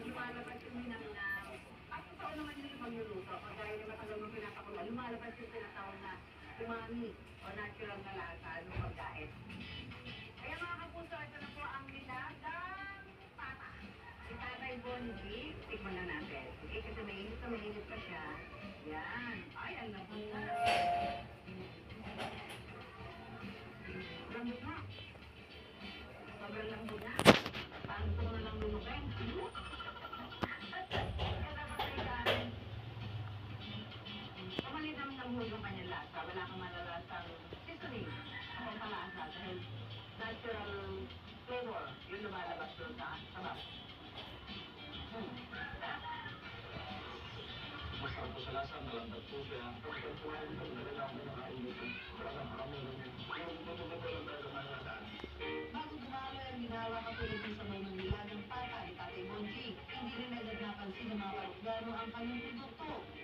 lumalabas yung minamnam. At totoo naman yung magluluto. Pag gaya na matagal mo pinapakulo, lumalabas yung tinatawag na umami o natural na lasa ng pagkain. Kaya mga kapuso, ito na po ang nilagang pata. Si Tatay Bonji, tikman na natin. Okay, kasi mainit pa siya. Yan. Ay, ang lambot na. Lambot na. Sobrang lambot na. Parang gusto ko na lang lulukin. Kaya dapat ay dahil kumalinam ng hulong kanyang lasa. Wala kang malalasang seasoning. Ako ang palasa dahil natural flavor yung lumalabas doon sa sabas. Masarap po sa lasa, malamdag po siya. Kapag kumain po, nalalaman ng kainit po. Parang marami rin yun. Yung tutututo lang tayo sa mga daan. Bago dumami ang ginawa katulad ng sabay ng nilagang pata ni Tatay Bonji, hindi rin agad napansin ng mga parokgano ang kanyang produkto.